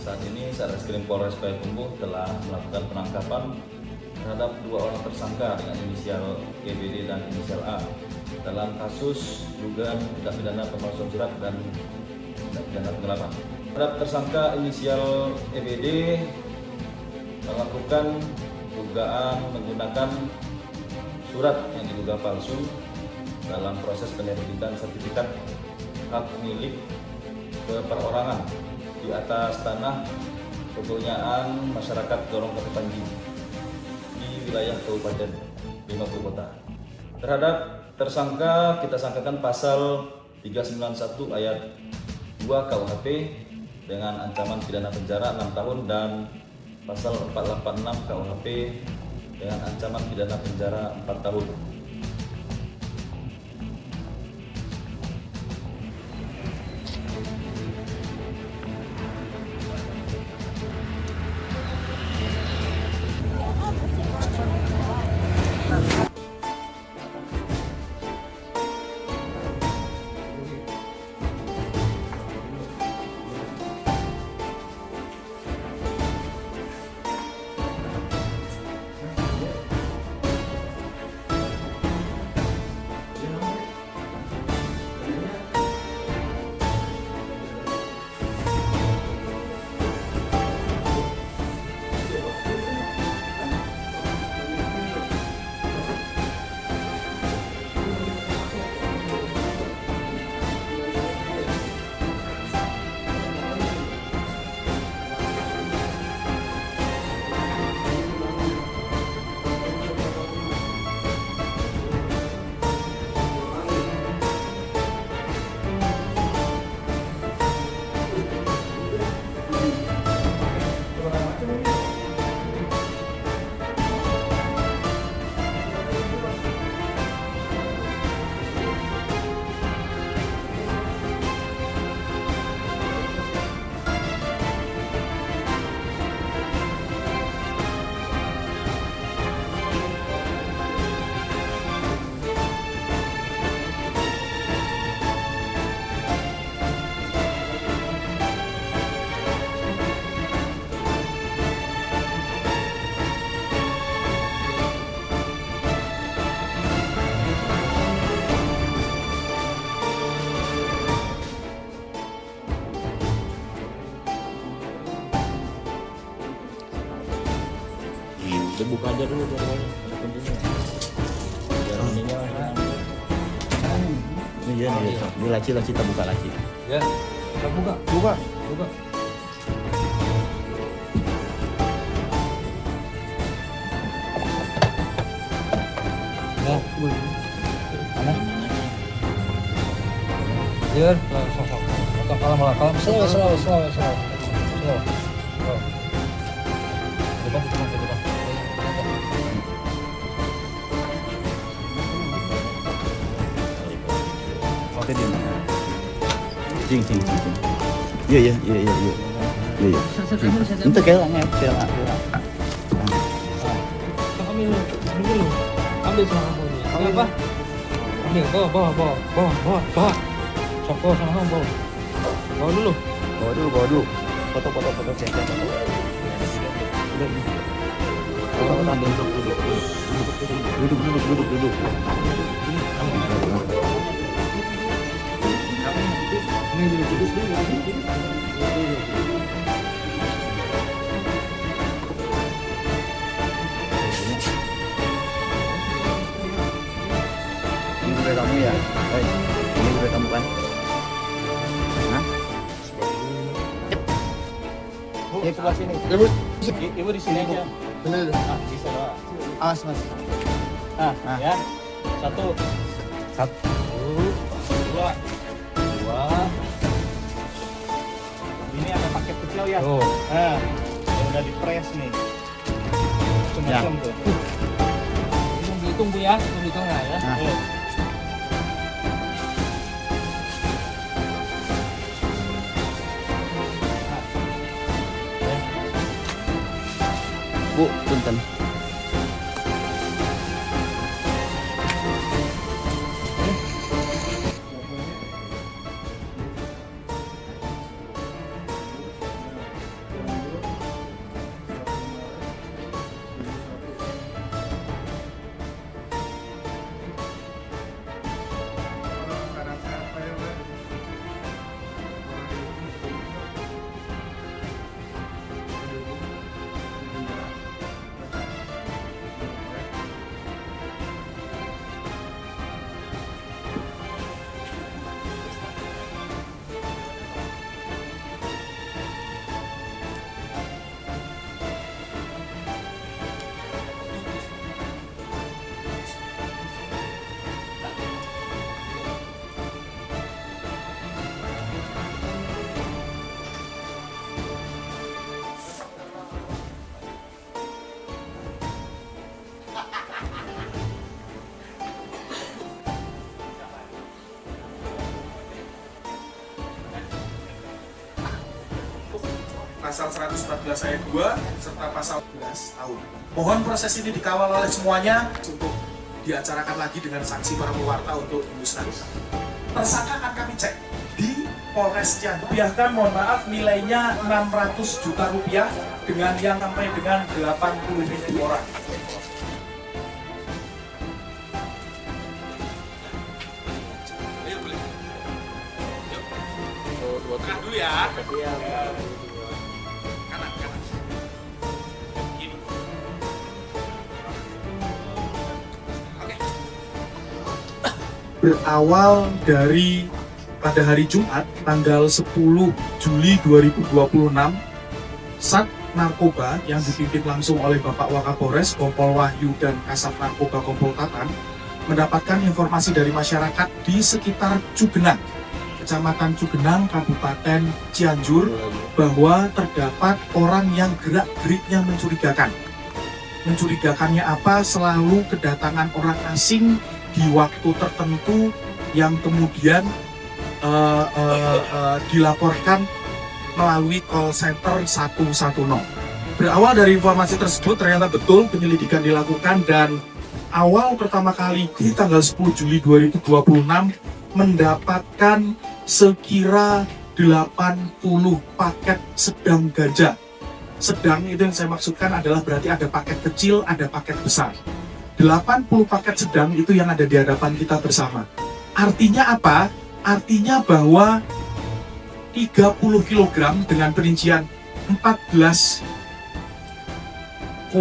Saat ini Satreskrim Polres Payakumbuh telah melakukan penangkapan terhadap 2 orang tersangka dengan inisial EBD dan inisial A dalam kasus dugaan tindak pidana pemalsuan surat dan tindak pidana penggelapan. Terhadap tersangka inisial EBD melakukan dugaan menggunakan surat yang diduga palsu dalam proses penerbitan sertifikat hak milik perorangan di atas tanah kepunyaan masyarakat Gorong Kepanji di wilayah Kabupaten Lima Puluh Kota. Terhadap tersangka kita sangkakan pasal 391 ayat 2 KUHP dengan ancaman pidana penjara 6 tahun dan pasal 486 KUHP dengan ancaman pidana penjara 4 tahun. Kita buka aja dulu biar ininya. Ini ya, ini laci kita buka laci. Ya, kita buka. Ya, mana? Ya, sosok. Kalau slow. Depan. Oke dia. Jing. Iya. Untuk kelang. Ini dulu. Ambil sama kamu ini. Ambil apa? Ambil, bawa. Soko sama kamu bawa. Bawa dulu. Bawa dulu. Foto, cek. Udah. Ambil duduk. Ini duduk. Ini udah kamu ya? Ini udah kamu kan? Hah? Ini sebelah sini. Ibu di sini aja. Bener. Bisa doang. Awas mas. Ya. Satu. Dua. Ini ada paket kecil ya. Oh. Nah, yang udah dipres nih. Macam-macam tuh. Ini dihitung Bu ya. Dihitung ya. Nah. Bu, punten. Pasal 114 ayat 2 serta pasal 11 tahun. Mohon proses ini dikawal oleh semuanya untuk diacarakan lagi dengan saksi para pewarta untuk dimusnahkan. Tersangka akan kami cek di Polres Cianjur. Biarkan mohon maaf nilainya 600 juta rupiah dengan yang sampai dengan 80.000 orang. Tengah dulu ya. Kanan. Gini. Oke. Berawal dari pada hari Jumat tanggal 10 Juli 2026, Sat Narkoba yang dipimpin langsung oleh Bapak Wakapolres, Kompol Wahyu dan Kasat Narkoba Kompol Tatan mendapatkan informasi dari masyarakat di sekitar Cugenang, Kecamatan Cugenang, Kabupaten Cianjur, bahwa terdapat orang yang gerak-geriknya mencurigakan. Mencurigakannya apa? Selalu kedatangan orang asing di waktu tertentu yang kemudian dilaporkan melalui call center 110. Berawal dari informasi tersebut ternyata betul penyelidikan dilakukan dan awal pertama kali di tanggal 10 Juli 2026 mendapatkan sekira 80 paket sedang ganja. Sedang itu yang saya maksudkan adalah berarti ada paket kecil, ada paket besar. 80 paket sedang itu yang ada di hadapan kita bersama. Artinya apa? Artinya bahwa 30 kg dengan perincian 14,819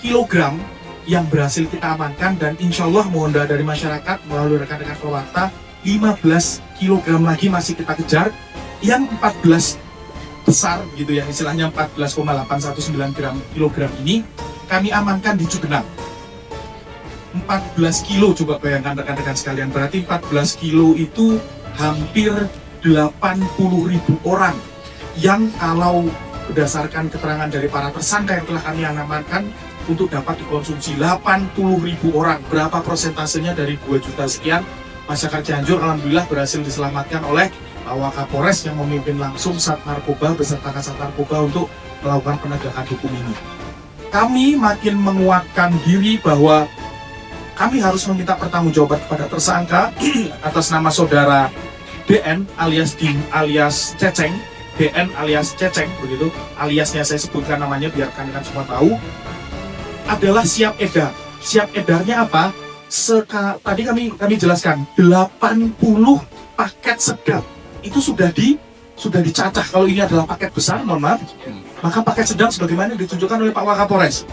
kg yang berhasil kita amankan, dan insya Allah mohon doa dari masyarakat melalui rekan-rekan pewarta, 15 kg lagi masih kita kejar. Yang 14 besar gitu ya, istilahnya 14,819 kg ini kami amankan di Cugenang. 14 kilo, coba bayangkan rekan-rekan sekalian, berarti 14 kilo itu hampir 80.000 orang yang kalau berdasarkan keterangan dari para tersangka yang telah kami amankan untuk dapat dikonsumsi 80.000 orang. Berapa persentasenya dari 2 juta sekian masyarakat Cianjur alhamdulillah berhasil diselamatkan oleh Pak Wakapolres yang memimpin langsung Sat Narkoba beserta Kasat Narkoba untuk melakukan penegakan hukum ini. kami makin menguatkan diri bahwa kami harus meminta pertanggungjawaban kepada tersangka atas nama saudara DN alias Ceceng, DN alias Ceceng, begitu aliasnya saya sebutkan namanya biar kalian semua tahu, adalah siap edar. Siap edarnya apa? Tadi kami jelaskan 80 paket sedap itu sudah dicacah. Kalau ini adalah paket besar, mohon maaf, maka paket sedang sebagaimana ditunjukkan oleh Pak Wakapolres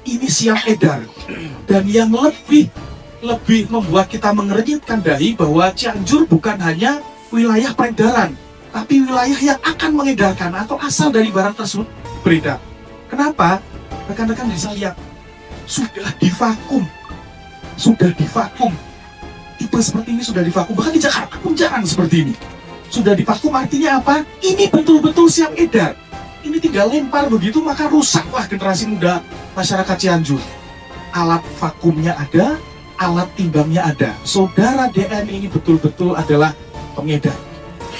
ini siap edar. Dan yang lebih membuat kita mengernyitkan dahi bahwa Cianjur bukan hanya wilayah peredaran, tapi wilayah yang akan mengedarkan atau asal dari barang tersebut beredar. Kenapa? Rekan-rekan bisa lihat sudah divakum. Tipe seperti ini sudah divakum, bahkan di Jakarta pun jarang seperti ini. Sudah divakum artinya apa? Ini betul-betul siap edar. Ini tinggal lempar begitu maka rusaklah generasi muda masyarakat Cianjur. Alat vakumnya ada, alat timbangnya ada. Saudara DN ini betul-betul adalah pengedar.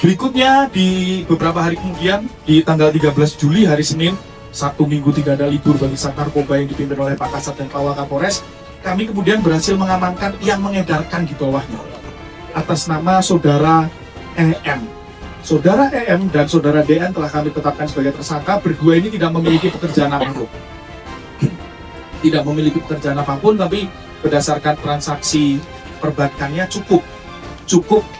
Berikutnya di beberapa hari kemudian, di tanggal 13 Juli hari Senin, Sabtu Minggu tidak ada libur bagi Sat Narkoba yang dipimpin oleh Pak Kasat dan Pak Wakapolres, kami kemudian berhasil mengamankan yang mengedarkan di bawahnya atas nama saudara EM. Saudara EM dan saudara DN telah kami tetapkan sebagai tersangka. Berdua ini tidak memiliki pekerjaan apapun. Tidak memiliki pekerjaan apapun, tapi berdasarkan transaksi perbankannya cukup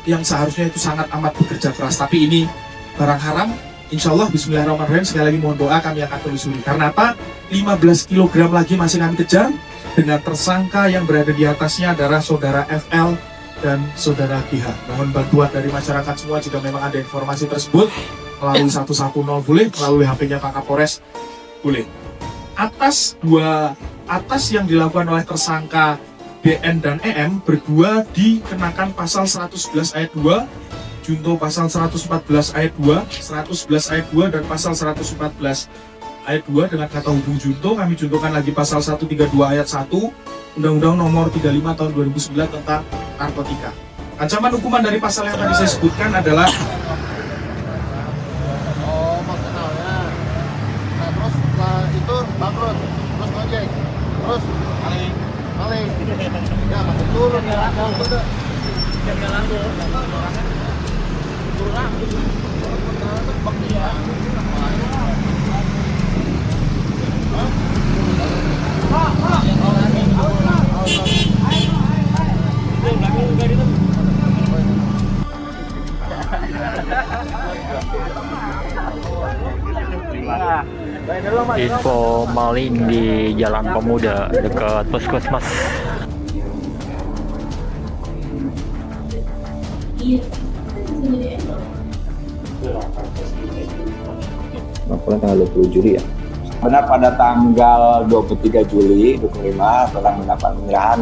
yang seharusnya itu sangat amat bekerja keras. Tapi ini barang haram. Insya Allah bismillahirrahmanirrahim, sekali lagi mohon doa, kami akan telusuri. Karena apa? 15 kg lagi masih kami kejar dengan tersangka yang berada di atasnya adalah saudara FL dan saudara GH. Mohon bantuan dari masyarakat semua jika memang ada informasi tersebut melalui 110 boleh, melalui HP-nya Pak Kapolres boleh. Atas yang dilakukan oleh tersangka DN dan EM berdua dikenakan pasal 111 ayat 2, junto pasal 114 ayat 2, 111 ayat 2 dan pasal 114 ayat 2 dengan kata hubung junto. Kami juntokan lagi pasal 132 ayat 1 Undang-Undang Nomor 35 tahun 2009 tentang narkotika. Ancaman hukuman dari pasal yang tadi saya sebutkan adalah terus itu bangkrut, terus ngojek, terus maling, ya masih turun ya, udah. Info maling di Jalan Pemuda dekat Puskesmas. Laporan tanggal 20 Juli ya. Benar pada tanggal 23 Juli 2025 telah mendapat penyerahan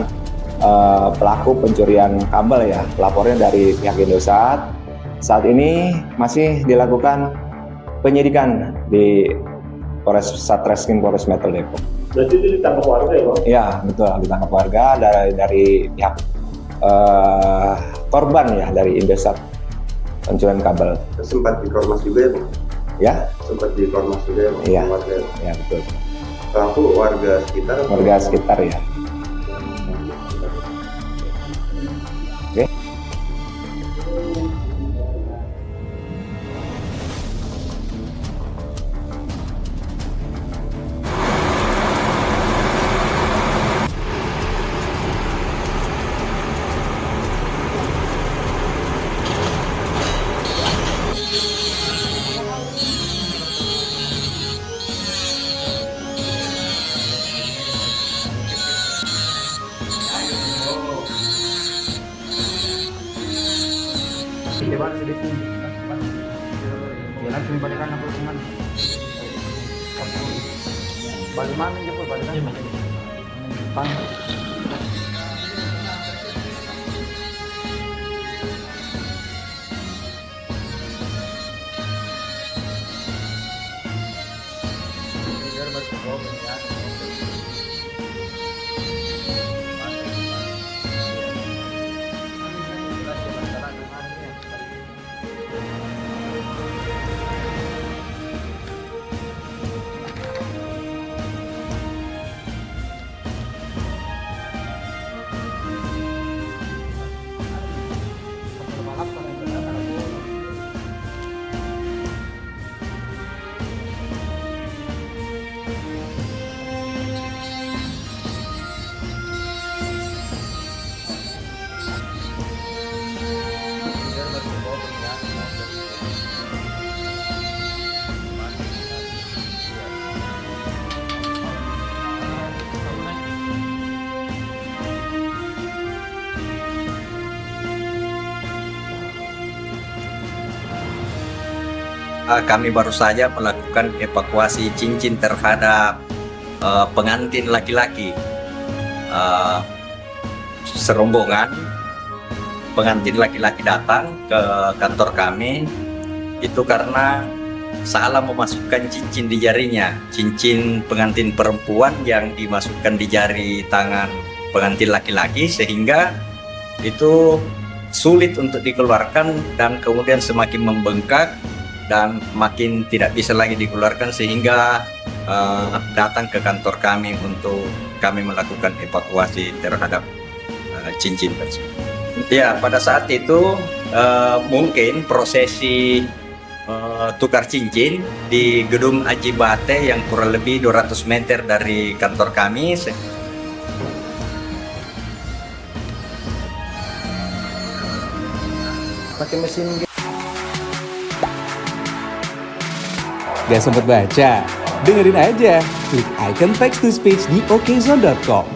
pelaku pencurian kabel ya. Lapornya dari pihak Indosat. Saat ini masih dilakukan penyidikan di Satreskrim Polres Metro Depok. Berarti itu ditangkap warga ya, Bang? Iya, betul, ditangkap warga dari pihak korban ya, dari Indosat pencurian kabel. Sempat dikormas juga ya, Bang? Ya? Sempat dikormas juga ya, Bang? Iya, Warga. ya betul. Pelaku warga sekitar? Warga sekitar ya. Oke. kami baru saja melakukan evakuasi cincin terhadap pengantin laki-laki. Serombongan pengantin laki-laki datang ke kantor kami itu karena salah memasukkan cincin di jarinya. Cincin pengantin perempuan yang dimasukkan di jari tangan pengantin laki-laki, sehingga itu sulit untuk dikeluarkan dan kemudian semakin membengkak dan makin tidak bisa lagi dikeluarkan, sehingga datang ke kantor kami untuk kami melakukan evakuasi terhadap cincin tersebut. Ya, pada saat itu mungkin prosesi tukar cincin di gedung Ajibate yang kurang lebih 200 meter dari kantor kami. Pakai mesin. Gak sempet baca? Dengerin aja, klik icon text to speech di okezone.com.